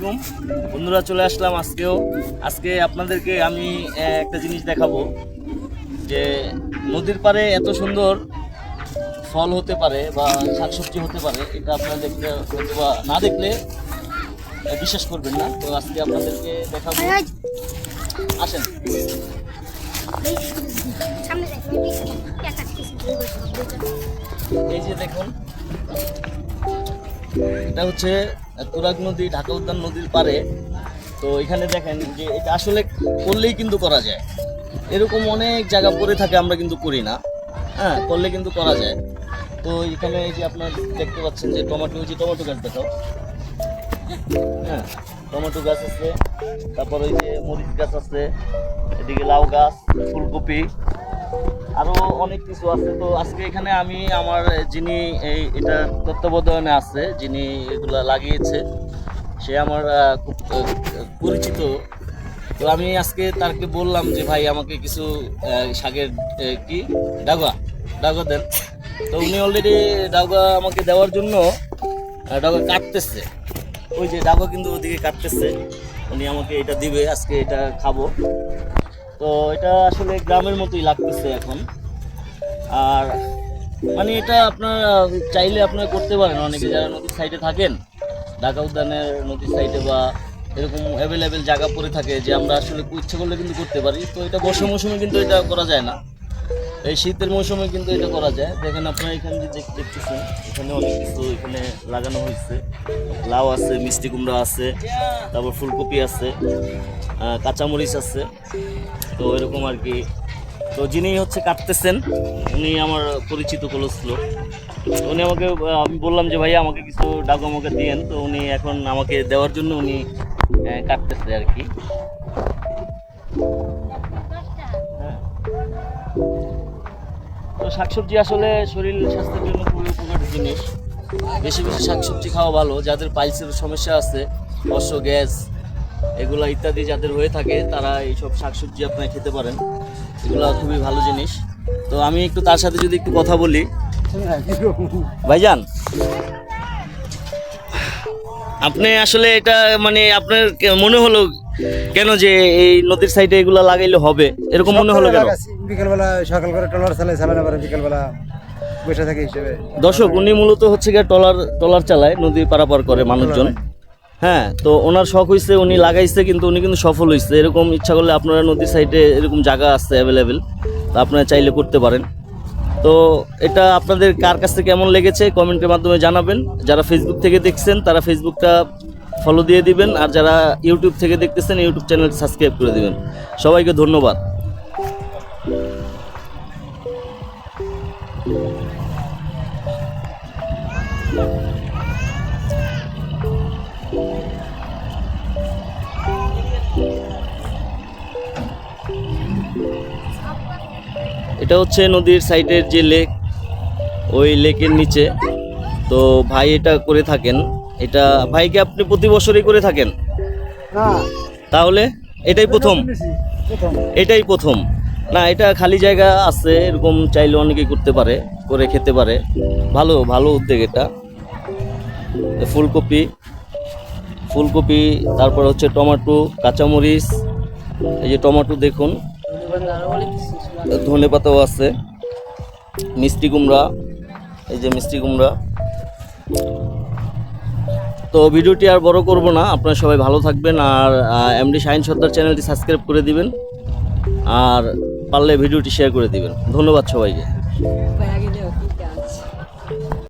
আলাইকুম বন্ধুরা, চলে আসলাম আজকে আপনাদেরকে আমি একটা জিনিস দেখাবো যে নদীর পাড়ে এত সুন্দর ফল হতে পারে বা শাকসবজি হতে পারে, এটা আপনারা দেখলে হয়তো বা না দেখলে বিশ্বাস করবেন না। তো আজকে আপনাদেরকে দেখাবো, আসেন। এই যে দেখুন, এটা হচ্ছে তুরাগ নদী, ঢাকা উদ্যান নদীর পাড়ে। তো এখানে দেখেন যে এটা আসলে করলেই কিন্তু করা যায়, এরকম অনেক জায়গা পড়ে থাকে, আমরা কিন্তু করি না। হ্যাঁ, করলে কিন্তু করা যায়। তো এখানে এই যে আপনার দেখতে পাচ্ছেন যে টমেটো গাছ দেখাও। হ্যাঁ, টমেটো গাছ আছে, তারপর ওই যে মরিচ গাছ আছে, এদিকে লাউ গাছ, ফুলকপি, আরো অনেক কিছু আছে। তো আজকে এখানে আমি আমার যিনি এটা তত্ত্বাবধানে আছে, যিনি এগুলা লাগিয়েছে, সে আমার খুব পরিচিত। তো আমি আজকে তাকে বললাম যে ভাই আমাকে কিছু শাকের কি ডাগা দেন। তো উনি অলরেডি ডাগা আমাকে দেওয়ার জন্য ডাগা কাটতেছে। ওই যে ডাগা কিন্তু ওদিকে কাটতেছে, উনি আমাকে এটা দিবে, আজকে এটা খাবো। তো এটা আসলে গ্রামের মতোই লাগতেছে এখন। আর মানে এটা আপনার চাইলে আপনারা করতে পারেন, অনেকে যারা নদীর সাইডে থাকেন, ঢাকা উদ্যানের নদীর সাইডে বা এরকম অ্যাভেলেবেল জায়গা পড়ে থাকে যে আমরা আসলে ইচ্ছে করলে কিন্তু করতে পারি। তো এটা বর্ষা মৌসুমে কিন্তু এটা করা যায় না, এই শীতের মৌসুমে কিন্তু এটা করা যায়। দেখেন আপনারা এখানে যে দেখতেছেন, এখানে অনেক কিছু এখানে লাগানো হয়েছে, লাউ আছে, মিষ্টি কুমড়া আছে, তারপর ফুলকপি আছে, কাঁচামরিচ আছে। তো এরকম আর কি। তো যিনি হচ্ছে কাটতেছেন, উনি আমার পরিচিত ক্লোজ লোক। উনি আমাকে, আমি বললাম যে ভাইয়া আমাকে কিছু ডাগু আমাকে দিয়েন। তো উনি এখন আমাকে দেওয়ার জন্য উনি কাটতেছে আর কি। হ্যাঁ, তো শাকসবজি আসলে শরীর স্বাস্থ্যের জন্য খুবই উপকারী জিনিস। বেশি বেশি শাকসবজি খাওয়া ভালো। যাদের পাইলসের সমস্যা আছে, অশ্ব গ্যাস এগুলা ইত্যাদি যাদের হয়ে থাকে, তারা এইসব শাকসবজি আপনারা খেতে পারেন, এগুলো খুবই ভালো জিনিস। তো আমি একটু তার সাথে যদি একটু কথা বলি, ভাইজান আপনি আসলে এটা মানে আপনার মনে হলো কেন যে এই নদীর সাইডে এগুলা লাগাইলে হবে, এরকম মনে হলো কেন? বিকেলবেলা সকাল করে ট্রলার চালানো পারে, বিকেলবেলা বসে থাকে হিসেবে। দর্শক, উনি মূলত হচ্ছে গিয়ে ট্রলার চালায়, নদী পারাপার করে মানুষজন। হ্যাঁ, তো ওনার শখ হয়েছে, উনি লাগাইছে, কিন্তু উনি কিন্তু সফল হয়েছে। এরকম ইচ্ছা করলে আপনারা নদীর সাইডে এরকম জায়গা আছে অ্যাভেলেবেল, তো আপনারা চাইলে করতে পারেন। তো এটা আপনাদের কার কাছে কেমন লেগেছে কমেন্টের মাধ্যমে জানাবেন। যারা ফেসবুক থেকে দেখছেন তারা ফেসবুকটা ফলো দিয়ে দিবেন, আর যারা ইউটিউব থেকে দেখতেছেন ইউটিউব চ্যানেল সাবস্ক্রাইব করে দিবেন। সবাইকে ধন্যবাদ। এটা হচ্ছে নদীর সাইডের যে লেক, ওই লেকের নিচে। তো ভাই এটা করে থাকেন, এটা ভাইকে আপনি প্রতি বছরই করে থাকেন? তাহলে এটাই প্রথম? এটাই প্রথম না, এটা খালি জায়গা আছে, এরকম চাইলে অনেকেই করতে পারে, করে খেতে পারে। ভালো ভালো উদ্যোগ এটা। ফুলকপি, তারপর হচ্ছে টমেটো, কাঁচামরিচ, এই যে টমেটো দেখুন, ধনে পাতাও আছে, মিষ্টি কুমড়া, এই যে মিষ্টি কুমড়া। তো ভিডিওটি আর বড় করব না, আপনারা সবাই ভালো থাকবেন। আর এমডি শাহিন সর্দার চ্যানেলটি সাবস্ক্রাইব করে দিবেন, আর পারলে ভিডিওটি শেয়ার করে দিবেন। ধন্যবাদ সবাইকে।